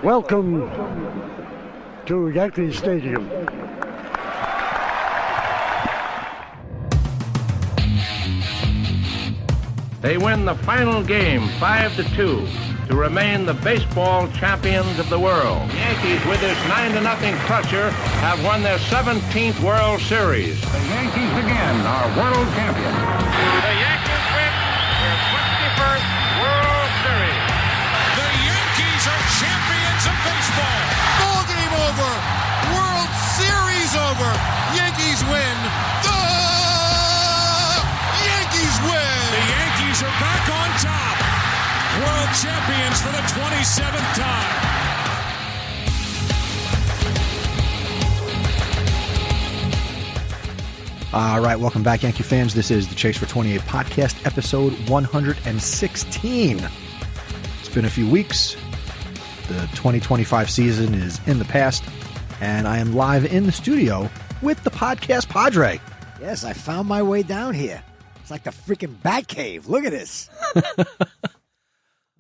Welcome to Yankee Stadium. They win the final game 5-2 to remain the baseball champions of the world. The Yankees, with this 9-0 crusher, have won their 17th World Series. The Yankees again are world champions. The Yankees win their 21st World Series. The Yankees are champions of baseball. Ball game over. World Series over. Yankees win. The Yankees win. The Yankees are back on top. World champions for the 27th time. All right, welcome back, Yankee fans. This is the Chase for 28 podcast, episode 116. It's been a few weeks. The 2025 season is in the past, and I am live in the studio with the Podcast Padre. Yes, I found my way down here. It's like the freaking Batcave. Look at this.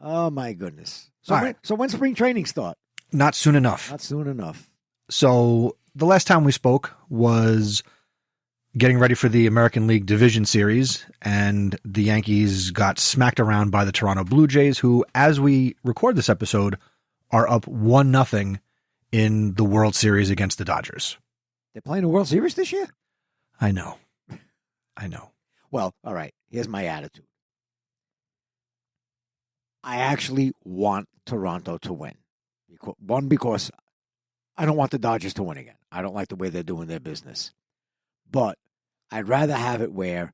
Oh, my goodness. So when spring training start? Not soon enough. Not soon enough. So the last time we spoke was getting ready for the American League Division Series, and the Yankees got smacked around by the Toronto Blue Jays, who, as we record this episode, are up 1-0 in the World Series against the Dodgers. They're playing the World Series this year? I know. Well, all right. Here's my attitude. I actually want Toronto to win. One, because I don't want the Dodgers to win again. I don't like the way they're doing their business. But I'd rather have it where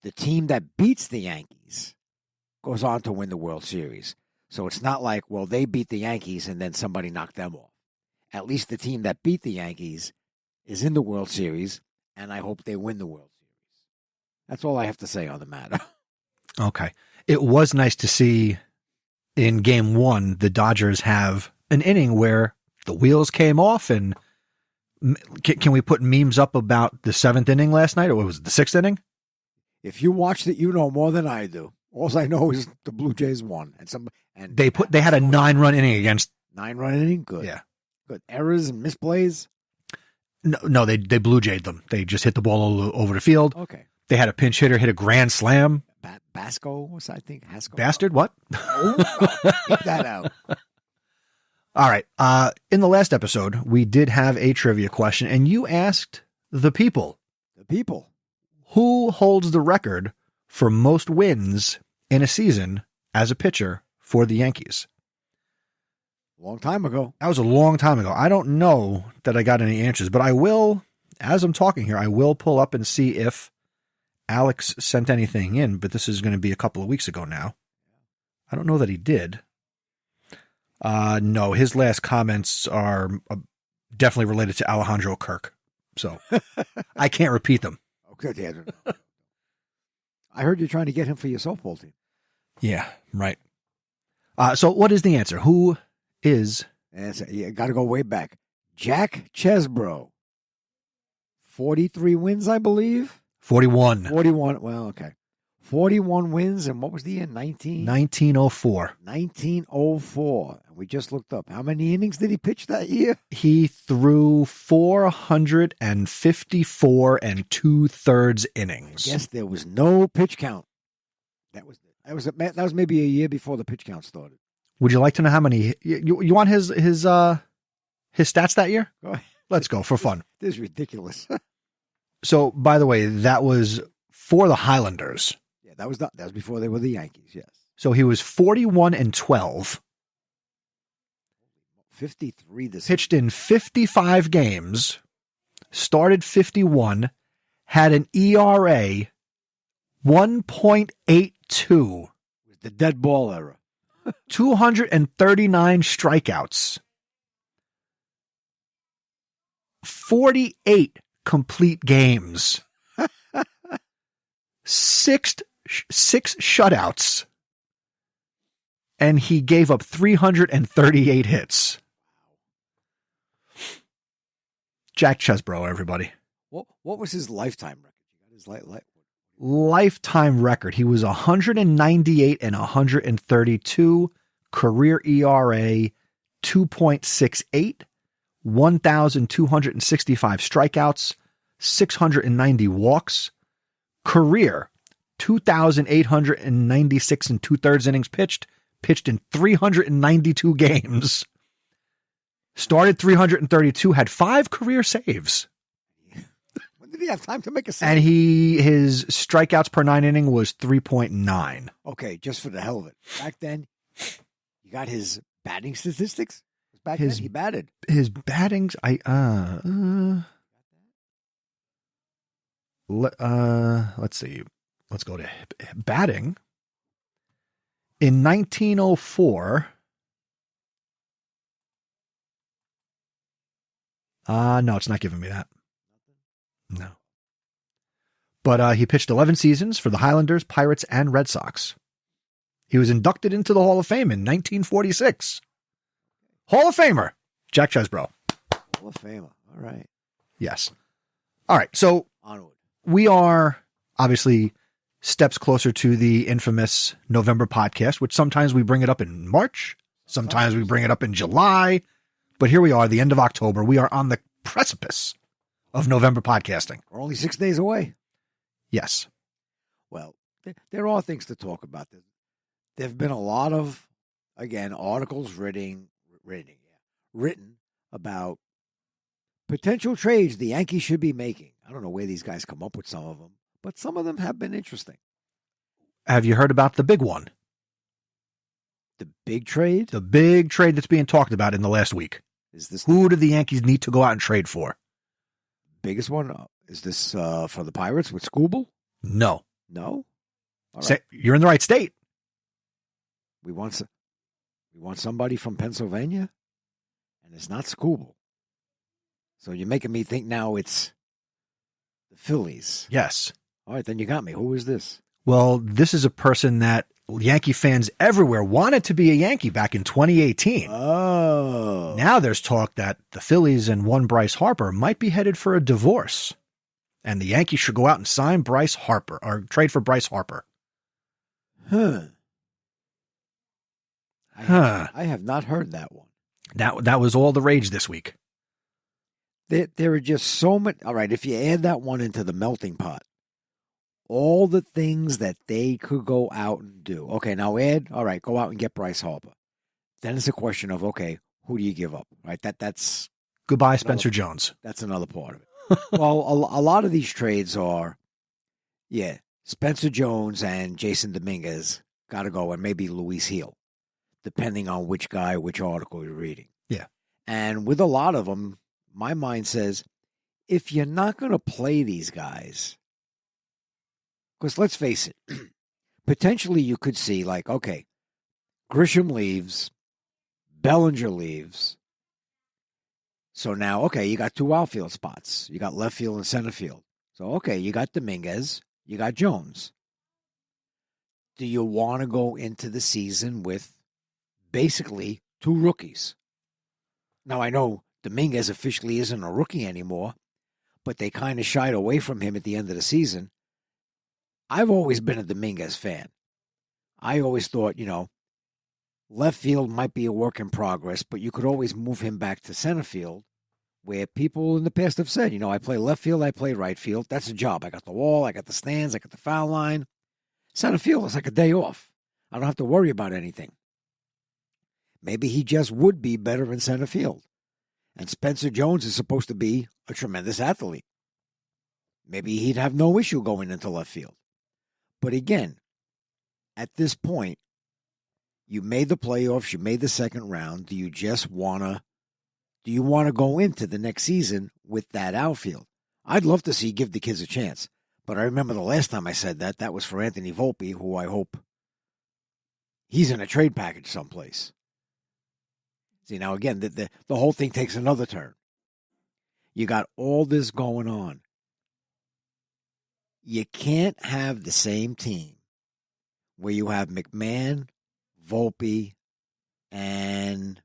the team that beats the Yankees goes on to win the World Series. So it's not like, well, they beat the Yankees and then somebody knocked them off. At least the team that beat the Yankees is in the World Series, and I hope they win the World Series. That's all I have to say on the matter. Okay. It was nice to see in game one, the Dodgers have an inning where the wheels came off, and can we put memes up about the 7th inning last night, or was it the 6th inning? If you watched it, you know more than I do. All I know is the Blue Jays won, and They had a 9-run inning against 9-run inning. Good, yeah, good errors and misplays. No, they Blue Jayed them. They just hit the ball all over the field. Okay, they had a pinch hitter hit a grand slam. Basco was, I think, Haskell. Bastard, what? Keep that out. All right. In the last episode, we did have a trivia question, and you asked the people. Who holds the record for most wins in a season as a pitcher for the Yankees? Long time ago. That was a long time ago. I don't know that I got any answers, but I will, as I'm talking here, I will pull up and see if Alex sent anything in, but this is going to be a couple of weeks ago now. I don't know that he did. No, his last comments are definitely related to Alejandro Kirk, so I can't repeat them. Okay, I heard you're trying to get him for your softball team. Yeah, right. So what is the answer? Who is? You got to go way back. Jack Chesbro. 43 wins, I believe. 41. Well, okay. 41 wins, and what was the year? 1904. 1904. We just looked up. How many innings did he pitch that year? He threw 454 2/3 innings. Yes, there was no pitch count. That was maybe a year before the pitch count started. Would you like to know how many? You want his stats that year? Go ahead. Let's go for fun. This is ridiculous. So, by the way, that was for the Highlanders. Yeah, that was before they were the Yankees. Yes. So he was 41-12. 53 this pitched in 55 games, started 51, had an ERA 1.82. The dead ball era. 239 strikeouts. 48 complete games. Six shutouts. And he gave up 338 hits. Jack Chesbro, everybody. What was his lifetime record? You got his lifetime record. He was 198 and 132, career ERA 2.68, 1,265 strikeouts, 690 walks. Career, 2,896 and 2/3 innings pitched in 392 games. Started 332, had 5 career saves. When did he have time to make a save? And his strikeouts per 9 inning was 3.9. Okay, just for the hell of it. Back then, you got his batting statistics? Back His- then, he batted. His battings, let's see. Let's go to batting. In 1904, no, it's not giving me that. No. But he pitched 11 seasons for the Highlanders, Pirates, and Red Sox. He was inducted into the Hall of Fame in 1946. Hall of Famer, Jack Chesbro. Hall of Famer. All right. Yes. All right. So Onward. we are obviously steps closer to the infamous November podcast, which sometimes we bring it up in March. Sometimes we bring it up in July. But here we are, the end of October. We are on the precipice of November podcasting. We're only 6 days away. Yes. Well, there are things to talk about. There have been a lot of, again, articles written about potential trades the Yankees should be making. I don't know where these guys come up with some of them, but some of them have been interesting. Have you heard about the big one? The big trade? The big trade that's being talked about in the last week. Is this Who do the Yankees need to go out and trade for? biggest one? Is this for the Pirates with Skubal? No. No? All right. You're in the right state. We want somebody from Pennsylvania, and it's not Skubal. So you're making me think now it's the Phillies. Yes. All right, then you got me. Who is this? Well, this is a person that Yankee fans everywhere wanted to be a Yankee back in 2018. Oh. Now there's talk that the Phillies and one Bryce Harper might be headed for a divorce. And the Yankees should go out and sign Bryce Harper or trade for Bryce Harper. I have not heard that one. That was all the rage this week. There are just so many. All right, if you add that one into the melting pot, all the things that they could go out and do. Okay, now all right, go out and get Bryce Harper. Then it's a question of, okay, who do you give up? Right? That's Goodbye, Spencer Jones. That's another part of it. Well, a lot of these trades are, Spencer Jones and Jason Dominguez got to go, and maybe Luis Heel, depending on which article you're reading. Yeah. And with a lot of them, my mind says, if you're not going to play these guys, because let's face it, potentially you could see like, okay, Grisham leaves, Bellinger leaves. So now, okay, you got 2 outfield spots. You got left field and center field. So, okay, you got Dominguez, you got Jones. Do you want to go into the season with basically 2 rookies? Now, I know Dominguez officially isn't a rookie anymore, but they kind of shied away from him at the end of the season. I've always been a Dominguez fan. I always thought, left field might be a work in progress, but you could always move him back to center field, where people in the past have said, I play left field, I play right field. That's a job. I got the wall, I got the stands, I got the foul line. Center field is like a day off. I don't have to worry about anything. Maybe he just would be better in center field. And Spencer Jones is supposed to be a tremendous athlete. Maybe he'd have no issue going into left field. But again, at this point, you made the playoffs, you made the second round. Do you want to go into the next season with that outfield? I'd love to give the kids a chance. But I remember the last time I said that was for Anthony Volpe, who I hope he's in a trade package someplace. See, now again, the whole thing takes another turn. You got all this going on. You can't have the same team where you have McMahon, Volpe, and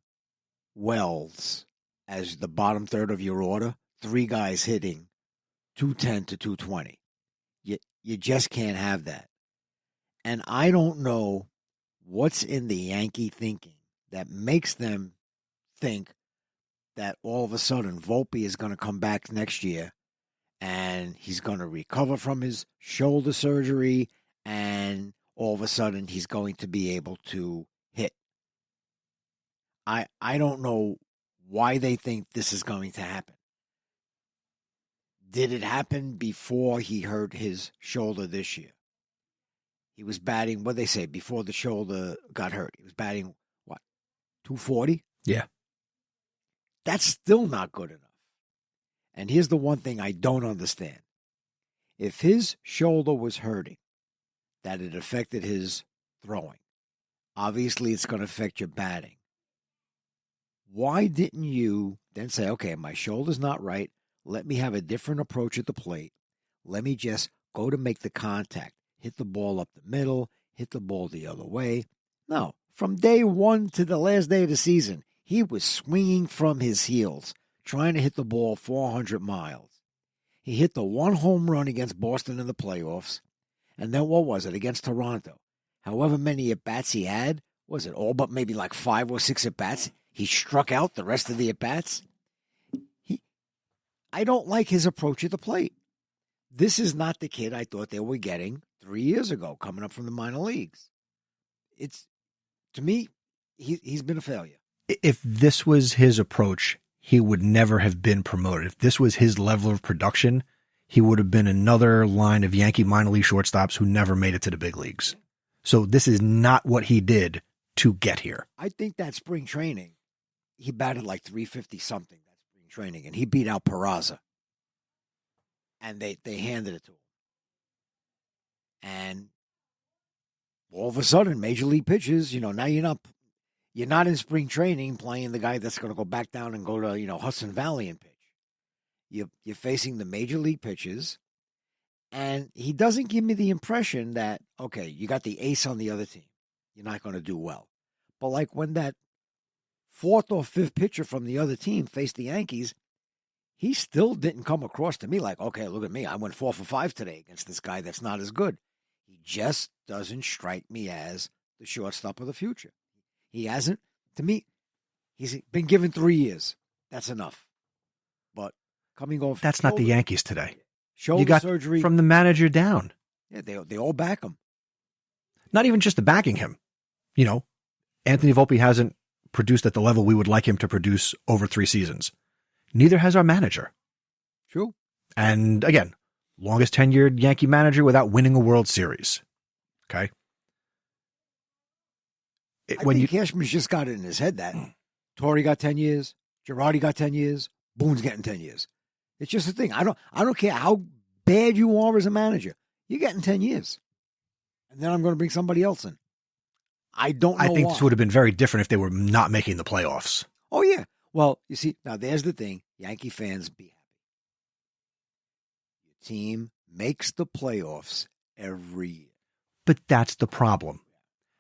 Wells as the bottom third of your order. 3 guys hitting 210 to 220. You just can't have that. And I don't know what's in the Yankee thinking that makes them think that all of a sudden Volpe is going to come back next year and he's going to recover from his shoulder surgery and all of a sudden he's going to be able to hit. I don't know why they think this is going to happen. Did it happen before he hurt his shoulder this year? He was batting, what they say, before the shoulder got hurt. He was batting, what, 240? Yeah. That's still not good enough. And here's the one thing I don't understand. If his shoulder was hurting, that it affected his throwing, obviously it's going to affect your batting. Why didn't you then say, okay, my shoulder's not right. Let me have a different approach at the plate. Let me just go to make the contact. Hit the ball up the middle, hit the ball the other way. No, from day one to the last day of the season, he was swinging from his heels, trying to hit the ball 400 miles. He hit the one home run against Boston in the playoffs. And then what was it? Against Toronto. However many at-bats he had, was it all but maybe like 5 or 6 at-bats? He struck out the rest of the at-bats. I don't like his approach at the plate. This is not the kid I thought they were getting 3 years ago, coming up from the minor leagues. It's, to me, he's been a failure. If this was his approach, he would never have been promoted. If this was his level of production, he would have been another line of Yankee minor league shortstops who never made it to the big leagues. So this is not what he did to get here. I think that spring training, he batted like 350 something. Training, and he beat out Peraza. And they handed it to him. And all of a sudden, major league pitches, now you're not in spring training playing the guy that's going to go back down and go to, Hudson Valley and pitch. You're facing the major league pitches, and he doesn't give me the impression that, okay, you got the ace on the other team. You're not going to do well. But like when that 4th or 5th pitcher from the other team faced the Yankees, he still didn't come across to me like, okay, look at me. I went 4 for 5 today against this guy that's not as good. He just doesn't strike me as the shortstop of the future. He hasn't. To me, he's been given 3 years. That's enough. But coming off... That's not the Yankees today. Shoulder you got surgery. From the manager down. Yeah, they all back him. Not even just the backing him. Anthony Volpe hasn't produced at the level we would like him to produce over 3 seasons. Neither has our manager. True. And again, longest tenured Yankee manager without winning a World Series. Okay. I think Cashman's just got it in his head that Torrey got 10 years, Girardi got 10 years, Boone's getting 10 years. It's just a thing. I don't care how bad you are as a manager. You're getting 10 years. And then I'm going to bring somebody else in. I don't know I think why. this would have been very different if they were not making the playoffs. Oh, yeah. Well, you see, now there's the thing. Yankee fans, be happy. Your team makes the playoffs every year. But that's the problem.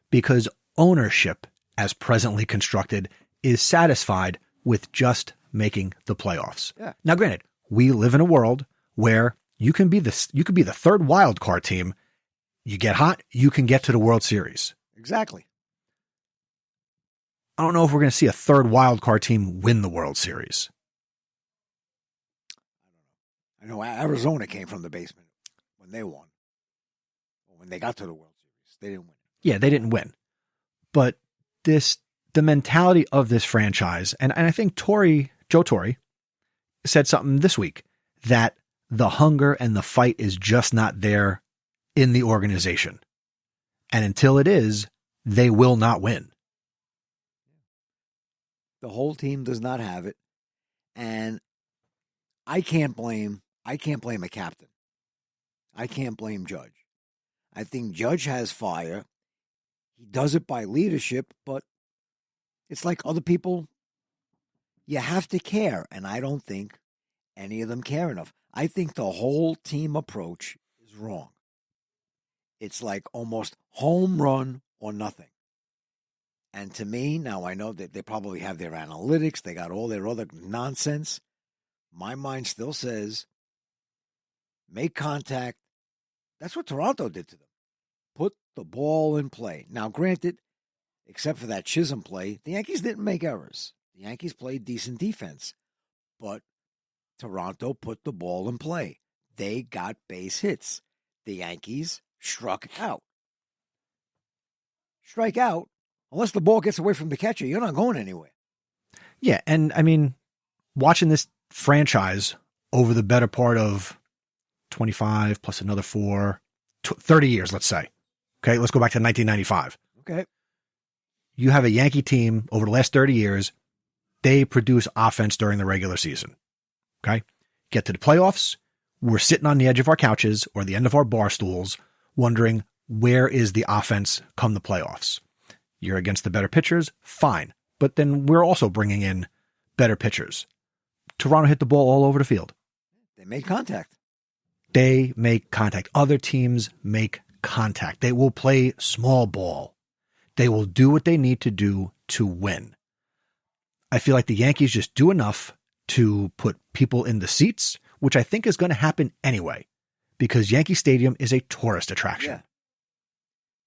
Because ownership, as presently constructed, is satisfied with just making the playoffs. Yeah. Now, granted, we live in a world where you can be the third wild card team. You get hot, you can get to the World Series. Exactly. I don't know if we're going to see a third wild card team win the World Series. I don't know. I know Arizona came from the basement when they won. When they got to the World Series, they didn't win. Yeah, they didn't win. But the mentality of this franchise, and I think Joe Torre said something this week, that the hunger and the fight is just not there in the organization. And until it is, they will not win. The whole team does not have it. And I can't blame a captain. I can't blame Judge. I think Judge has fire. He does it by leadership, but it's like other people, you have to care. And I don't think any of them care enough. I think the whole team approach is wrong. It's like almost home run or nothing. And to me, now I know that they probably have their analytics. They got all their other nonsense. My mind still says, make contact. That's what Toronto did to them. Put the ball in play. Now, granted, except for that Chisholm play, the Yankees didn't make errors. The The Yankees played decent defense, but Toronto put the ball in play. They got base hits. The Yankees struck out. Strike out, unless the ball gets away from the catcher, you're not going anywhere. Yeah, and I mean, watching this franchise over the better part of 25 plus another 30 years, let's say. Okay, let's go back to 1995. Okay. You have a Yankee team over the last 30 years. They produce offense during the regular season. Okay. Get to the playoffs. We're sitting on the edge of our couches or the end of our bar stools wondering, where is the offense come the playoffs? You're against the better pitchers. Fine. But then we're also bringing in better pitchers. Toronto hit the ball all over the field. They made contact. They make contact. Other teams make contact. They will play small ball. They will do what they need to do to win. I feel like the Yankees just do enough to put people in the seats, which I think is going to happen anyway, because Yankee Stadium is a tourist attraction. Yeah.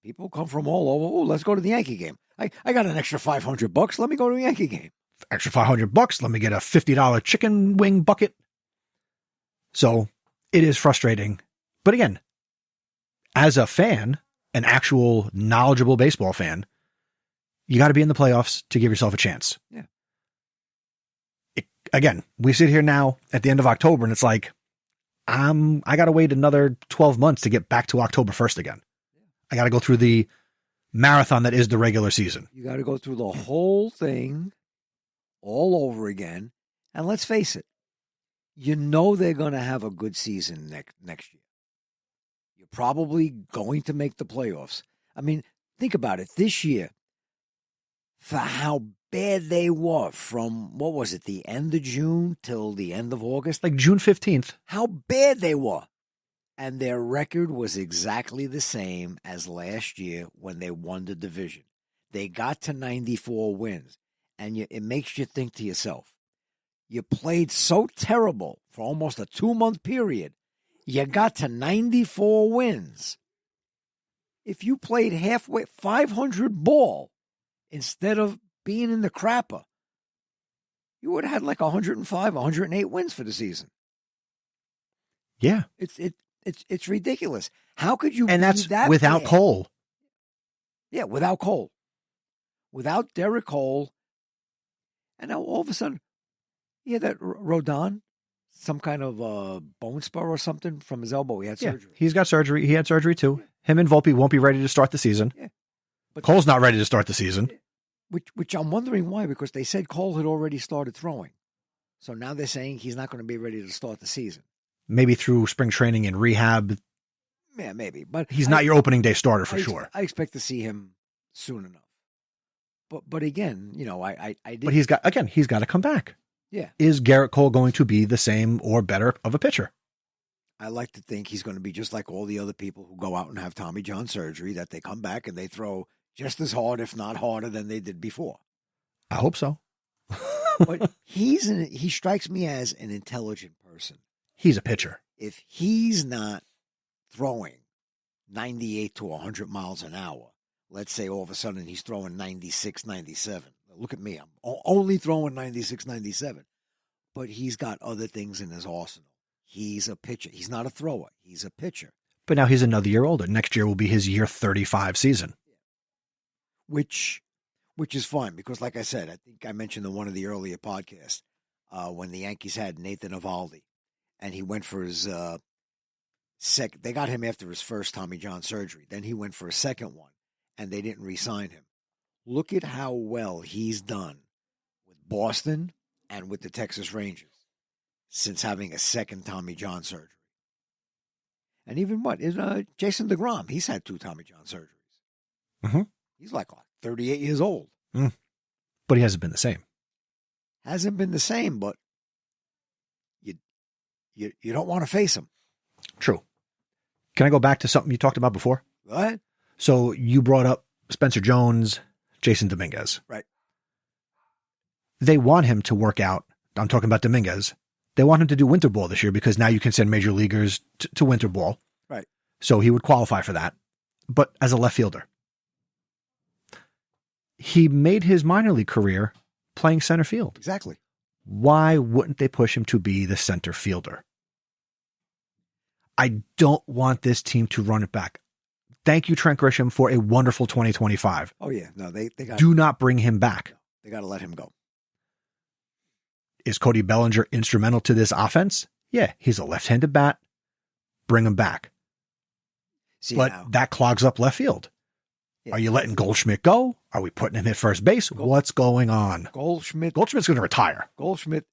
People come from all over. Oh, let's go to the Yankee game. I got an extra $500. Let me go to a Yankee game. Extra $500. Let me get a $50 chicken wing bucket. So it is frustrating. But again, as a fan, an actual knowledgeable baseball fan, you got to be in the playoffs to give yourself a chance. Yeah. Again, we sit here now at the end of October and it's like, I got to wait another 12 months to get back to October 1st again. I got to go through the marathon that is the regular season. You got to go through the whole thing all over again. And let's face it, you know they're going to have a good season next year. You're probably going to make the playoffs. I mean, think about it. This year, for how bad they were from, what was it, the end of June till the end of August? Like June 15th. How bad they were. And their record was exactly the same as last year when they won the division. They got to 94 wins. And it makes you think to yourself, you played so terrible for almost a 2-month period. You got to 94 wins. If you played halfway, 500 ball, instead of being in the crapper, you would have had like 105, 108 wins for the season. Yeah. It's ridiculous. How could you? And that's that without bad? Cole. Yeah, without Cole. Without Derek Cole. And now all of a sudden, yeah, that Rodon, some kind of bone spur or something from his elbow. He had surgery. He's got surgery. He had surgery too. Him and Volpe won't be ready to start the season. Yeah. But Cole's not ready to start the season. Which I'm wondering why, because they said Cole had already started throwing. So now they're saying he's not going to be ready to start the season. Maybe through spring training and rehab. Yeah, maybe. But he's not your opening day starter for sure. I expect to see him soon enough. But again, you know, I did. But he's got to come back. Yeah. Is Garrett Cole going to be the same or better of a pitcher? I like to think he's going to be just like all the other people who go out and have Tommy John surgery, that they come back and they throw just as hard, if not harder, than they did before. I hope so. But he strikes me as an intelligent person. He's a pitcher. If he's not throwing 98 to 100 miles an hour, let's say all of a sudden he's throwing 96, 97. Look at me. I'm only throwing 96, 97. But he's got other things in his arsenal. He's a pitcher. He's not a thrower. He's a pitcher. But now he's another year older. Next year will be his year 35 season. Which is fine because, like I said, I think I mentioned in one of the earlier podcasts when the Yankees had Nathan Eovaldi, and he went for his second. They got him after his first Tommy John surgery. Then he went for a second one, and they didn't re-sign him. Look at how well he's done with Boston and with the Texas Rangers since having a second Tommy John surgery. And even Jason DeGrom, he's had 2 Tommy John surgeries. Mm-hmm. He's like 38 years old. But he hasn't been the same. Hasn't been the same, but you don't want to face him. True. Can I go back to something you talked about before? Go ahead. So you brought up Spencer Jones, Jason Dominguez. Right. They want him to work out. I'm talking about Dominguez. They want him to do winter ball this year because now you can send major leaguers to winter ball. Right. So he would qualify for that. But as a left fielder, he made his minor league career playing center field. Exactly. Why wouldn't they push him to be the center fielder? I don't want this team to run it back. Thank you, Trent Grisham, for a wonderful 2025. Oh, yeah. No, they got. Do not bring him back. They got to let him go. Is Cody Bellinger instrumental to this offense? Yeah, he's a left-handed bat. Bring him back. See, but now, that clogs up left field. yeah. Are you letting Goldschmidt go? Are we putting him at first base? What's going on? Goldschmidt, Goldschmidt's going to retire. Goldschmidt,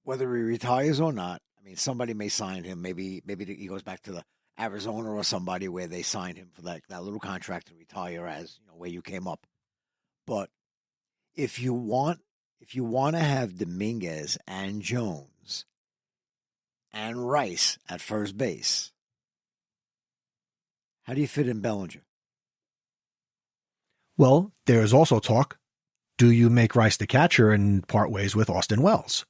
whether he retires or not, I mean, somebody may sign him. Maybe he goes back to the Arizona or somebody where they signed him for that little contract to retire as, where you came up. But if you want to have Dominguez and Jones and Rice at first base, how do you fit in Bellinger? Well, there's also talk. Do you make Rice the catcher and part ways with Austin Wells?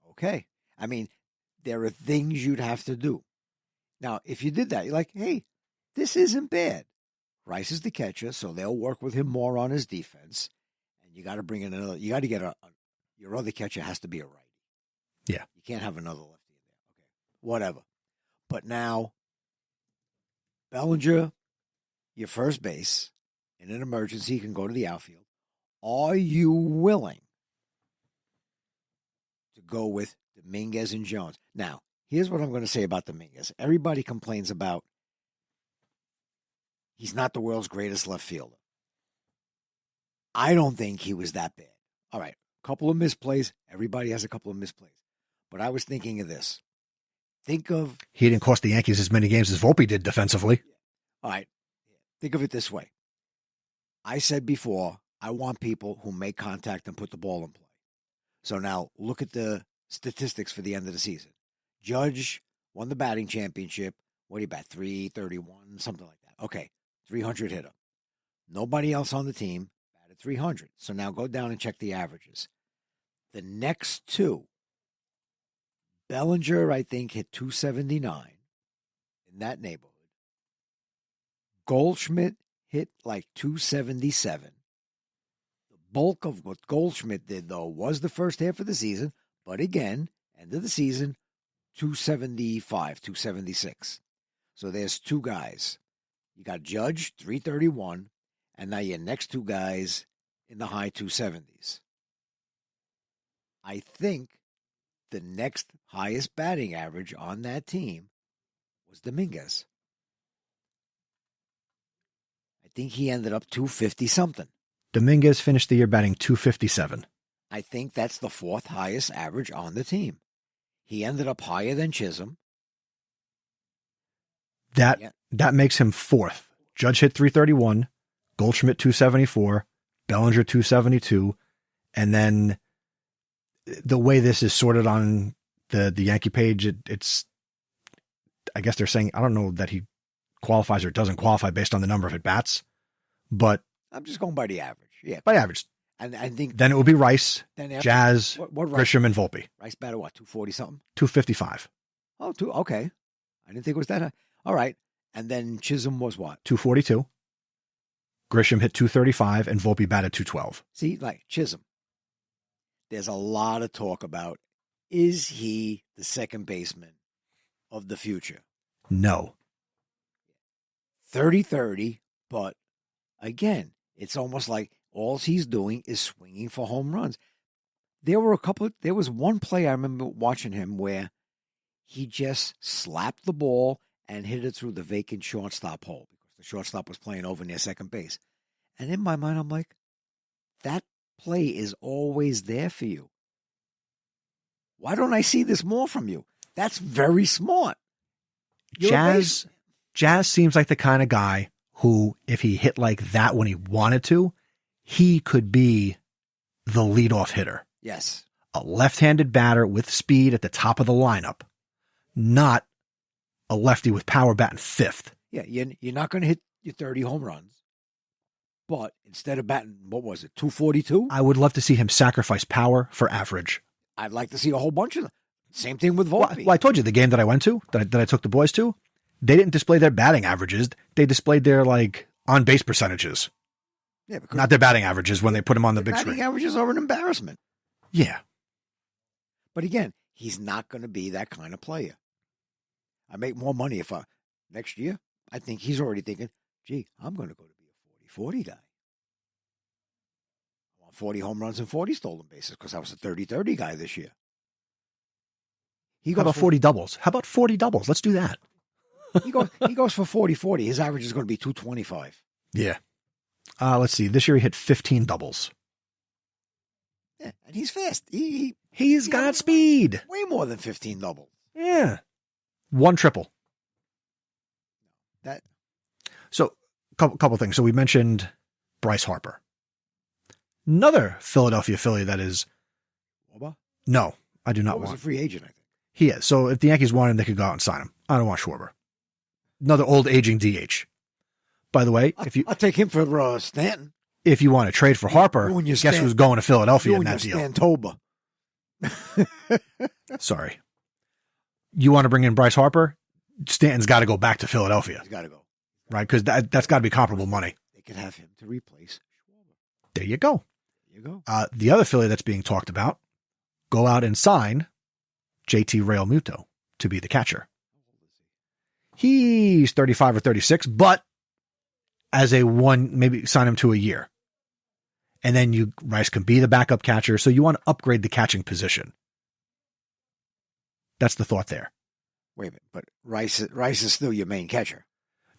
Okay. I mean, there are things you'd have to do. Now, if you did that, you're like, hey, this isn't bad. Rice is the catcher, so they'll work with him more on his defense. And you got to bring in another. You got to get your other catcher has to be a righty. Yeah. You can't have another lefty in there. Okay. Whatever. But now, Bellinger, your first base, in an emergency, you can go to the outfield. Are you willing to go with Dominguez and Jones? Now, here's what I'm going to say about Dominguez. Everybody complains about he's not the world's greatest left fielder. I don't think he was that bad. All right, a couple of misplays. Everybody has a couple of misplays. But I was thinking of this. He didn't cost the Yankees as many games as Volpe did defensively. All right. Think of it this way. I said before, I want people who make contact and put the ball in play. So now look at the statistics for the end of the season. Judge won the batting championship. What do you bat? 331, something like that. Okay, 300 hitter. Nobody else on the team batted 300. So now go down and check the averages. The next two, Bellinger, I think, hit 279 in that neighborhood. Goldschmidt hit like 277. The bulk of what Goldschmidt did, though, was the first half of the season. But again, end of the season, 275, 276. So there's two guys. You got Judge, 331, and now your next two guys in the high 270s. I think the next highest batting average on that team was Dominguez. I think he ended up 250-something. Dominguez finished the year batting 257. I think that's the fourth highest average on the team. He ended up higher than Chisholm. That makes him fourth. Judge hit 331, Goldschmidt 274, Bellinger 272, and then the way this is sorted on the Yankee page, it's I guess they're saying, I don't know that he qualifies or doesn't qualify based on the number of at-bats, but I'm just going by the average. Yeah, by average. And I think then it would be Rice, after, Jazz, what Rice? Grisham, and Volpe. Rice batted what, 240-something? 255. Oh, okay. I didn't think it was that high. All right. And then Chisholm was what? 242. Grisham hit 235, and Volpe batted 212. See, like Chisholm, there's a lot of talk about, is he the second baseman of the future? No. 30-30, but again, it's almost like all he's doing is swinging for home runs. There was one play I remember watching him where he just slapped the ball and hit it through the vacant shortstop hole because the shortstop was playing over near second base. And in my mind, I'm like, that play is always there for you. Why don't I see this more from you? That's very smart. Jazz seems like the kind of guy who, if he hit like that when he wanted to, he could be the leadoff hitter. Yes. A left-handed batter with speed at the top of the lineup, not a lefty with power batting fifth. Yeah, you're not going to hit your 30 home runs, but instead of batting, what was it, 242? I would love to see him sacrifice power for average. I'd like to see a whole bunch of them. Same thing with Volpe. Well, I told you the game that I went to, that I took the boys to, they didn't display their batting averages. They displayed their on-base percentages. Yeah, because Not their batting averages when they put him on the big batting screen. averages are an embarrassment. Yeah. But again, he's not going to be that kind of player. I make more money if next year, I think he's already thinking, gee, I'm going to go to be a 40-40 guy. I want 40 home runs and 40 stolen bases because I was a 30-30 guy this year. How about 40 doubles? How about 40 doubles? Let's do that. He goes for 40-40. His average is going to be 225. Yeah. Let's see. This year he hit 15 doubles. Yeah, and he's fast. He's got speed. Way more than 15 doubles. Yeah. 1 triple. So, couple things. So we mentioned Bryce Harper. Another Philadelphia Philly that is... Woba? No, I do not was want. A free agent, I think. He is. So if the Yankees want him, they could go out and sign him. I don't want Schwarber. Another old aging DH. By the way, I'll take him for Stanton. If you want to trade for Harper, guess who's going to Philadelphia in that deal? Stantoba. Sorry. You want to bring in Bryce Harper? Stanton's got to go back to Philadelphia. He's got to go. Right? Because that's got to be comparable money. They could have him to replace Schwarber. There you go. There you go. The other Philly that's being talked about, go out and sign JT Realmuto to be the catcher. He's 35 or 36, but as maybe sign him to a year. And then Rice can be the backup catcher. So you want to upgrade the catching position. That's the thought there. Wait a minute, but Rice is still your main catcher.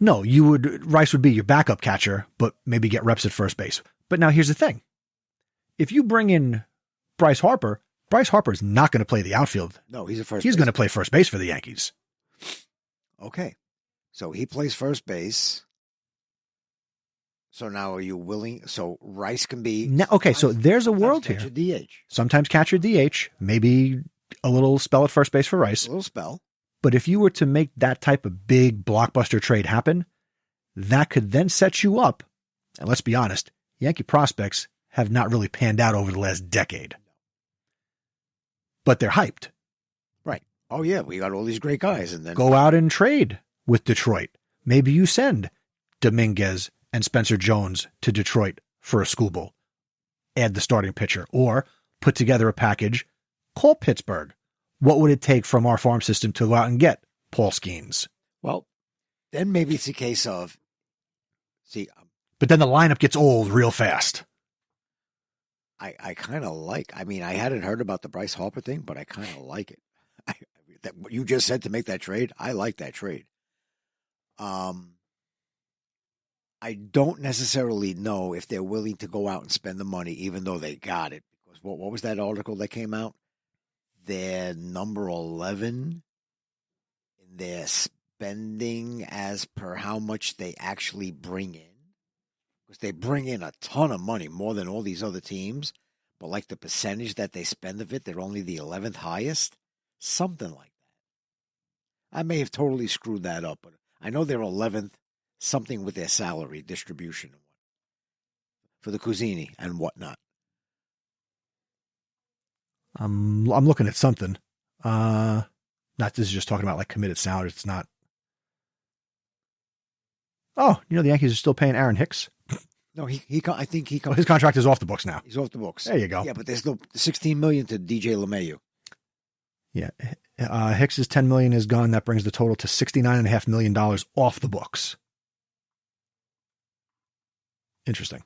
No, Rice would be your backup catcher, but maybe get reps at first base. But now here's the thing. If you bring in Bryce Harper is not going to play the outfield. No, he's a first He's base. going to play first base for the Yankees. Okay. So he plays first base. So now are you willing? So Rice can be. Okay, so there's a world here. DH. Sometimes catcher DH, maybe a little spell at first base for Rice. A little spell. But if you were to make that type of big blockbuster trade happen, that could then set you up. And let's be honest, Yankee prospects have not really panned out over the last decade. But they're hyped. Right. Oh, yeah, we got all these great guys. And then go out and trade with Detroit. Maybe you send Dominguez and Spencer Jones to Detroit for a Skubal. Add the starting pitcher. Or put together a package. Call Pittsburgh. What would it take from our farm system to go out and get Paul Skenes? Well, then maybe it's a case of, but then the lineup gets old real fast. I kind of I hadn't heard about the Bryce Harper thing, but I kind of like it. What you just said to make that trade, I like that trade. I don't necessarily know if they're willing to go out and spend the money, even though they got it. Because what was that article that came out? They're number 11 in their spending as per how much they actually bring in. Because they bring in a ton of money, more than all these other teams. But like the percentage that they spend of it, they're only the 11th highest. Something like that. I may have totally screwed that up, but I know they're 11th, something with their salary distribution for the Cuisini and whatnot. I'm looking at something. This is just talking about like committed salaries. It's not. Oh, the Yankees are still paying Aaron Hicks. No, I think he comes. His contract is off the books now. He's off the books. There you go. Yeah, but there's still $16 million to DJ LeMahieu. Yeah, Hicks's $10 million is gone. That brings the total to $69.5 million off the books. Interesting.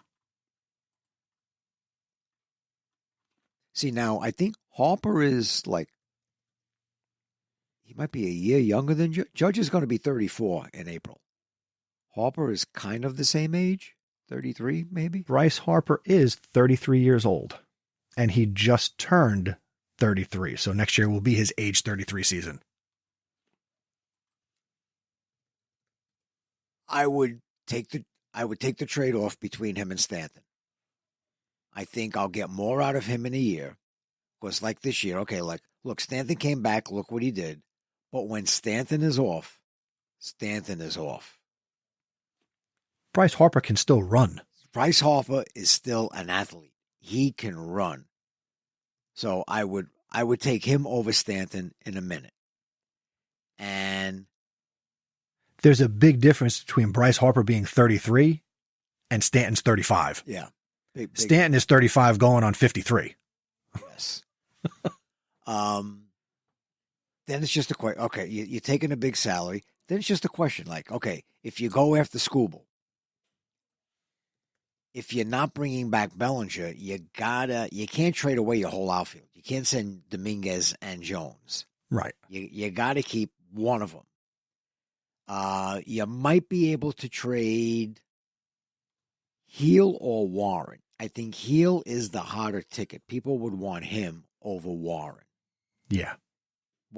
See, now I think Harper is he might be a year younger than Judge. Judge is going to be 34 in April. Harper is kind of the same age, 33 maybe. Bryce Harper is 33 years old, and he just turned 33. So next year will be his age 33 season. I would take the trade-off between him and Stanton. I think I'll get more out of him in a year. Because like this year, okay, look, Stanton came back, look what he did. But when Stanton is off, Stanton is off. Bryce Harper can still run. Bryce Harper is still an athlete. He can run. So I would take him over Stanton in a minute. And there's a big difference between Bryce Harper being 33 and Stanton's 35. Yeah. Big. Stanton is 35 going on 53. Yes. Then it's just a question. Okay, you're taking a big salary. Then it's just a question like, okay, if you go after Skubal, if you're not bringing back Bellinger, you can't trade away your whole outfield. You can't send Dominguez and Jones. Right. You got to keep one of them. You might be able to trade Heel or Warren. I think Heel is the harder ticket. People would want him over Warren. Yeah.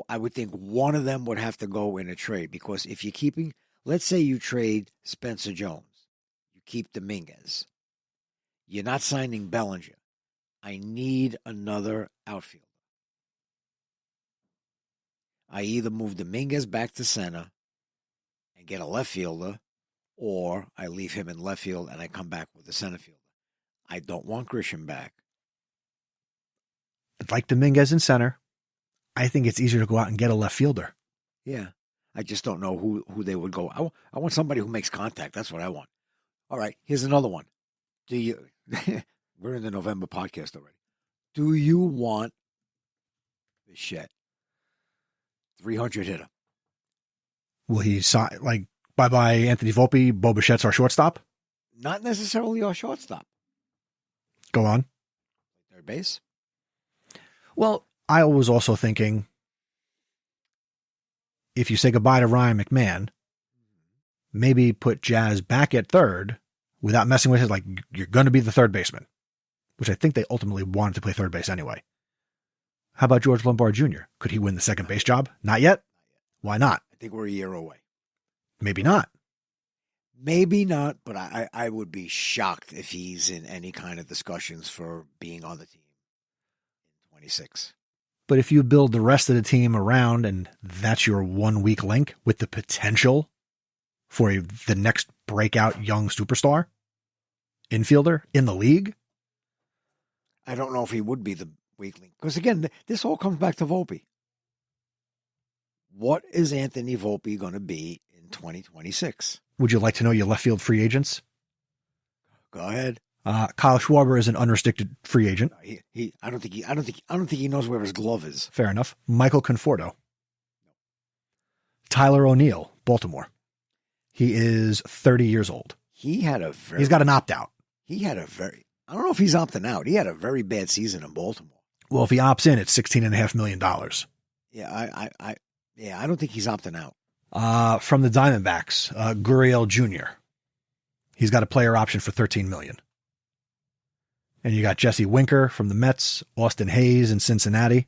I would think one of them would have to go in a trade because if you're keeping, let's say you trade Spencer Jones, you keep Dominguez, you're not signing Bellinger. I need another outfielder. I either move Dominguez back to center and get a left fielder, or I leave him in left field and I come back with a center fielder. I don't want Grisham back. I'd like Dominguez in center. I think it's easier to go out and get a left fielder. Yeah. I just don't know who they would go. I want somebody who makes contact. That's what I want. All right. Here's another one. We're in the November podcast already. Do you want Bichette? 300 hitter. Will he sign, like, bye-bye Anthony Volpe, Bo Bichette's our shortstop? Not necessarily our shortstop. Go on. Third base? Well, I was also thinking, if you say goodbye to Ryan McMahon, maybe put Jazz back at third without messing with it. Like, you're going to be the third baseman, which I think they ultimately wanted to play third base anyway. How about George Lombard Jr.? Could he win the second base job? Not yet. Why not? I think we're a year away. Maybe not. Maybe not, but I would be shocked if he's in any kind of discussions for being on the team in 26. But if you build the rest of the team around and that's your 1 weak link with the potential for the next breakout young superstar infielder in the league. I don't know if he would be the weak link. Because again, this all comes back to Volpe. What is Anthony Volpe going to be in 2026? Would you like to know your left field free agents? Go ahead. Kyle Schwarber is an unrestricted free agent. I don't think he knows where his glove is. Fair enough. Michael Conforto. Tyler O'Neill, Baltimore. He is 30 years old. He's got an opt-out. I don't know if he's opting out. He had a very bad season in Baltimore. Well, if he opts in, it's $16.5 million. Yeah, I don't think he's opting out. From the Diamondbacks, Gurriel Jr. He's got a player option for $13 million. And you got Jesse Winker from the Mets, Austin Hayes in Cincinnati.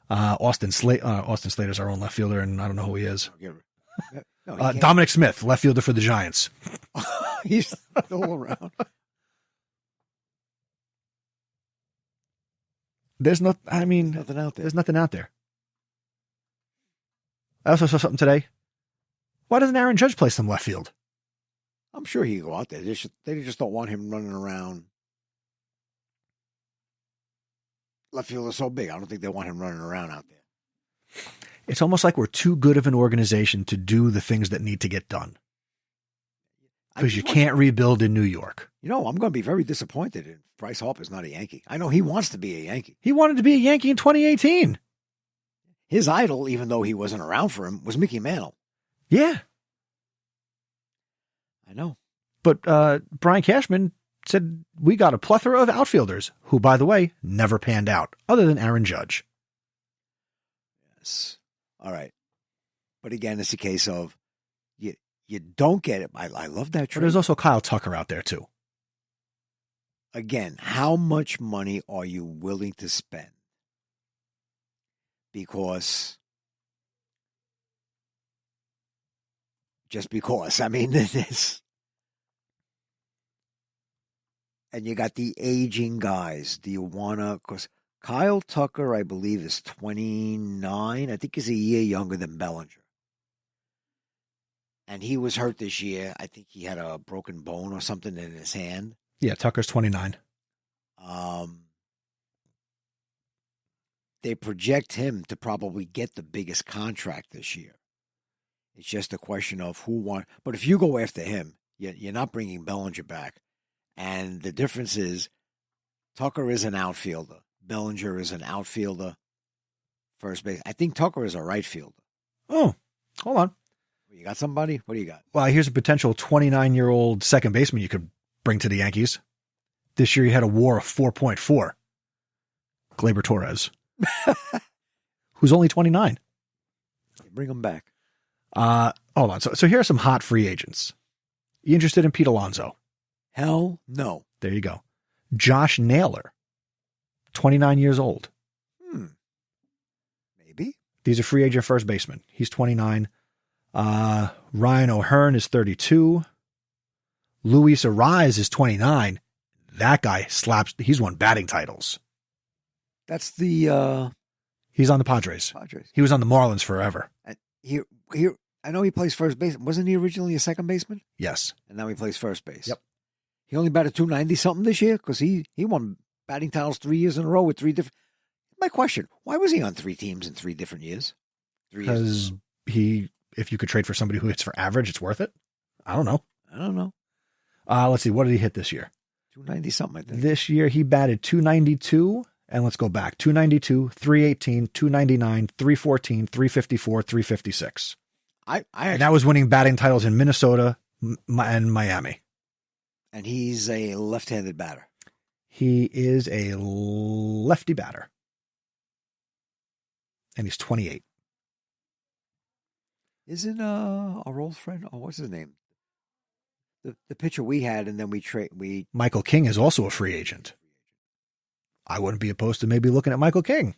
Austin Slater's our own left fielder, and I don't know who he is. Dominic Smith, left fielder for the Giants. He's still around. There's nothing out there. There's nothing out there. I also saw something today. Why doesn't Aaron Judge play some left field? I'm sure he can go out there. They just don't want him running around. Left field is so big. I don't think they want him running around out there. It's almost like we're too good of an organization to do the things that need to get done. Because you can't rebuild in New York. I'm going to be very disappointed if Bryce Harper's not a Yankee. I know he wants to be a Yankee. He wanted to be a Yankee in 2018. His idol, even though he wasn't around for him, was Mickey Mantle. Yeah. I know. But Brian Cashman said we got a plethora of outfielders who, by the way, never panned out, other than Aaron Judge. Yes. All right. But again, it's a case of you don't get it. I love that trade. But there's also Kyle Tucker out there, too. Again, how much money are you willing to spend? Because just because. I mean, this. And you got the aging guys. Do you want to? Because Kyle Tucker, I believe, is 29. I think he's a year younger than Bellinger. And he was hurt this year. I think he had a broken bone or something in his hand. Yeah, Tucker's 29. They project him to probably get the biggest contract this year. It's just a question of who wants. But if you go after him, You're not bringing Bellinger back. And the difference is Tucker is an outfielder. Bellinger is an outfielder. First base. I think Tucker is a right fielder. Oh, hold on. You got somebody? What do you got? Well, here's a potential 29-year-old second baseman you could bring to the Yankees. This year he had a WAR of 4.4. Gleyber Torres, who's only 29. Bring him back. Hold on. So here are some hot free agents. You interested in Pete Alonso? Hell no. There you go. Josh Naylor, 29 years old. Maybe. These are free agent first baseman. He's 29. Ryan O'Hearn is 32. Luis Ariz is 29. That guy slaps. He's won batting titles. That's the He's on the Padres. He was on the Marlins forever. And here, I know he plays first base. Wasn't he originally a second baseman? Yes. And now he plays first base. Yep. He only batted 290 something this year because he won batting titles 3 years in a row with three different. My question: why was he on 3 teams in 3 different years? Because if you could trade for somebody who hits for average, it's worth it. I don't know. Let's see. What did he hit this year? 290 something. I think. This year he batted 292. And let's go back. 292, 318, 299, 314, 354, 356. And that was winning batting titles in Minnesota and Miami. And he's a left-handed batter. He is a lefty batter. And he's 28. Isn't our old friend, what's his name? The pitcher we had, and then we Michael King is also a free agent. I wouldn't be opposed to maybe looking at Michael King.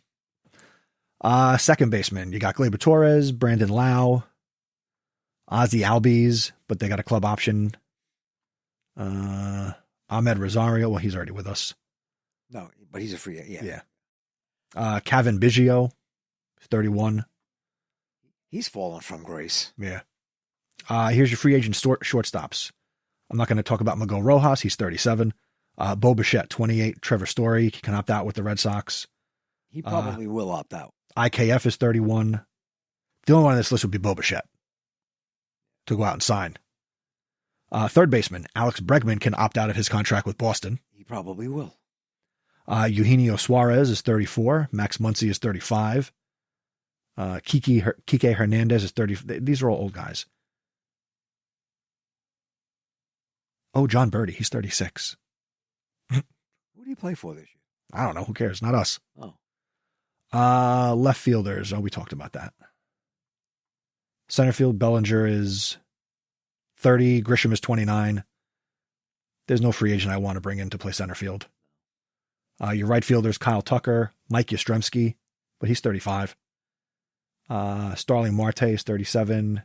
Second baseman, you got Gleyber Torres, Brandon Lau, Ozzy Albies, but they got a club option. Ahmed Rosario, well, he's already with us. No, but he's a free agent. Yeah. Kevin Biggio, 31. He's fallen from grace. Yeah. Here's your free agent shortstops. I'm not going to talk about Miguel Rojas. He's 37. Bo Bichette, 28. Trevor Story, he can opt out with the Red Sox. He probably will opt out. IKF is 31. The only one on this list would be Bo Bichette to go out and sign. Third baseman, Alex Bregman can opt out of his contract with Boston. He probably will. Eugenio Suarez is 34. Max Muncy is 35. Kike Hernandez is 30. These are all old guys. Oh, John Birdie, he's 36. Who do you play for this year? I don't know. Who cares? Not us. Oh. Left fielders. Oh, we talked about that. Center field, Bellinger is 30. Grisham is 29. There's no free agent I want to bring in to play center field. Your right fielders, Kyle Tucker, Mike Yastrzemski, but he's 35. Starling Marte is 37.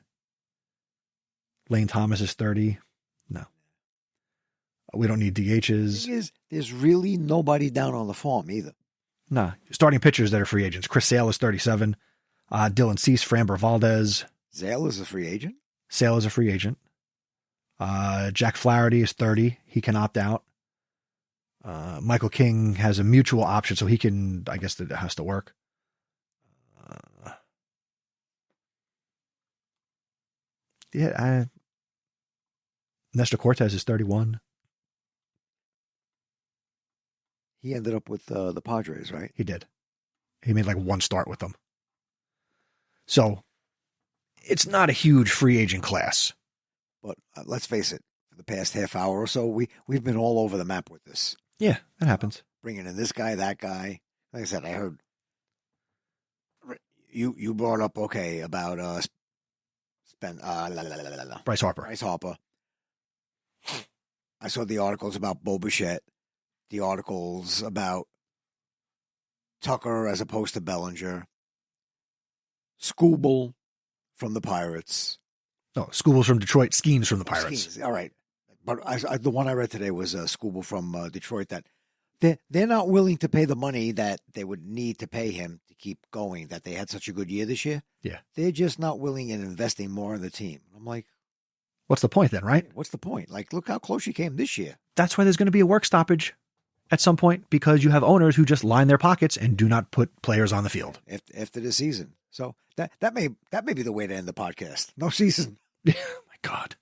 Lane Thomas is 30. No. We don't need DHs. The thing is, there's really nobody down on the farm either. Nah. Starting pitchers that are free agents. Chris Sale is 37. Dylan Cease, Framber Valdez. Zale is a free agent? Sale is a free agent. Jack Flaherty is 30. He can opt out. Michael King has a mutual option, so he can, I guess that has to work. Nestor Cortez is 31. He ended up with the Padres, right? He did. He made like one start with them. So it's not a huge free agent class. But let's face it, for the past half hour or so, we've been all over the map with this. Yeah, that happens. Bringing in this guy, that guy. Like I said, I heard you brought up, about Bryce Harper. Bryce Harper. I saw the articles about Bo Bichette, the articles about Tucker as opposed to Bellinger, Skubal from the Pirates. No, Skubal's from Detroit, Skenes from the Pirates. Skenes, all right. But the one I read today was Skubal from Detroit, that they're not willing to pay the money that they would need to pay him to keep going, that they had such a good year this year. Yeah. They're just not willing in investing more in the team. I'm like, what's the point then, right? What's the point? Like, look how close you came this year. That's why there's going to be a work stoppage at some point, because you have owners who just line their pockets and do not put players on the field after the season. So that may be the way to end the podcast. No season. Oh my God.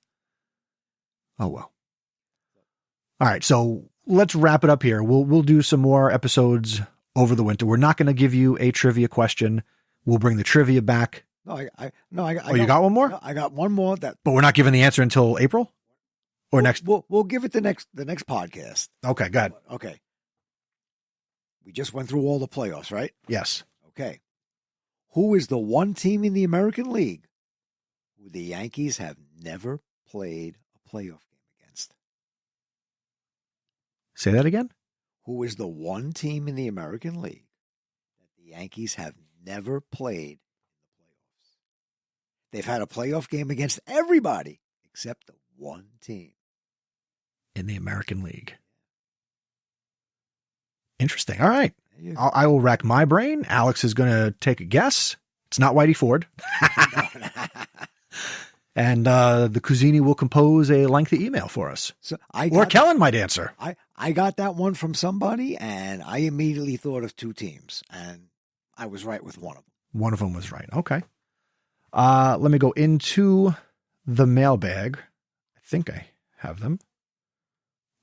Oh, well. All right. So let's wrap it up here. We'll do some more episodes over the winter. We're not going to give you a trivia question. We'll bring the trivia back. You got one more? No, I got one more. But we're not giving the answer until April or next. We'll give it the next podcast. Okay, good. Okay. We just went through all the playoffs, right? Yes. Okay. Who is the one team in the American League who the Yankees have never played a playoff game against? Say that again? Who is the one team in the American League that the Yankees have never played in the playoffs? They've had a playoff game against everybody except the one team. In the American League. Interesting. All right. I will rack my brain. Alex is going to take a guess. It's not Whitey Ford. And the Cousini will compose a lengthy email for us. Or Kellen might answer. I got that one from somebody, and I immediately thought of two teams, and I was right with one of them. One of them was right. Okay. Let me go into the mailbag. I think I have them.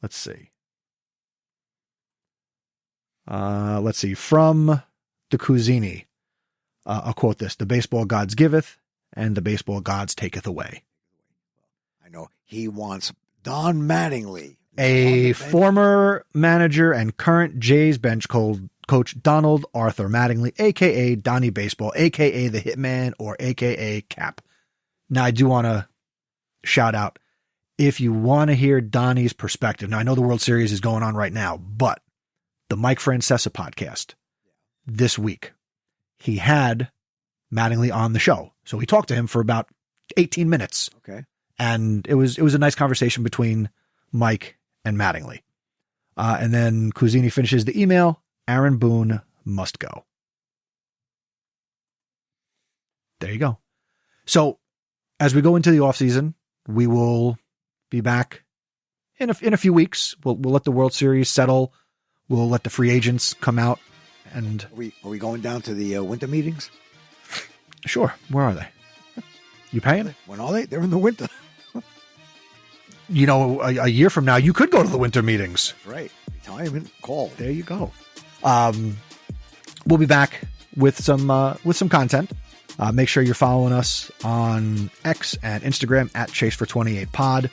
Let's see. From the Cousini, I'll quote this: "The baseball gods giveth, and the baseball gods taketh away." I know he wants Don Mattingly, a former manager and current Jays bench coach Donald Arthur Mattingly, a.k.a. Donnie Baseball, a.k.a. the Hitman, or a.k.a. Cap. Now, I do want to shout out, if you want to hear Donnie's perspective. Now, I know the World Series is going on right now, but the Mike Francesa podcast this week, he had Mattingly on the show. So we talked to him for about 18 minutes. Okay. And it was a nice conversation between Mike and Mattingly. And then Cousini finishes the email. Aaron Boone must go. There you go. So as we go into the offseason, we will be back in a few weeks. We'll let the World Series settle. We'll let the free agents come out. And are we going down to the winter meetings? Sure. Where are they? You paying? When are they? They're in the winter. You know, a year from now, you could go to the winter meetings. That's right. Retirement call. There you go. We'll be back with some content. Make sure you're following us on X and Instagram at ChaseFor28Pod.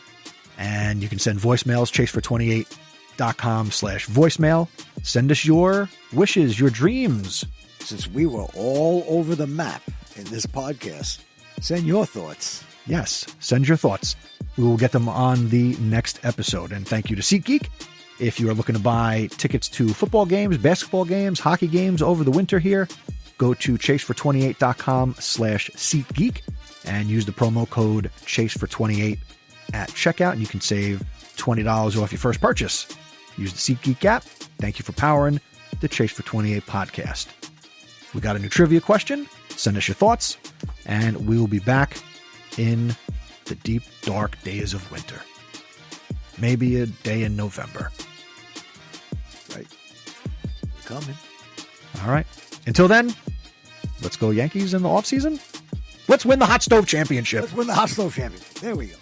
And you can send voicemails, chasefor28.com/voicemail. Send us your wishes, your dreams. Since we were all over the map in this podcast, send your thoughts. Yes, send your thoughts. We will get them on the next episode. And thank you to SeatGeek. If you are looking to buy tickets to football games, basketball games, hockey games over the winter here, go to chasefor28.com/SeatGeek and use the promo code chasefor28 at checkout, and you can save $20 off your first purchase. Use the SeatGeek app. Thank you for powering the Chase for 28 podcast. We got a new trivia question. Send us your thoughts, and we will be back in the deep, dark days of winter. Maybe a day in November. Right. We're coming. All right. Until then, let's go Yankees in the offseason. Let's win the Hot Stove Championship. Let's win the Hot Stove Championship. There we go.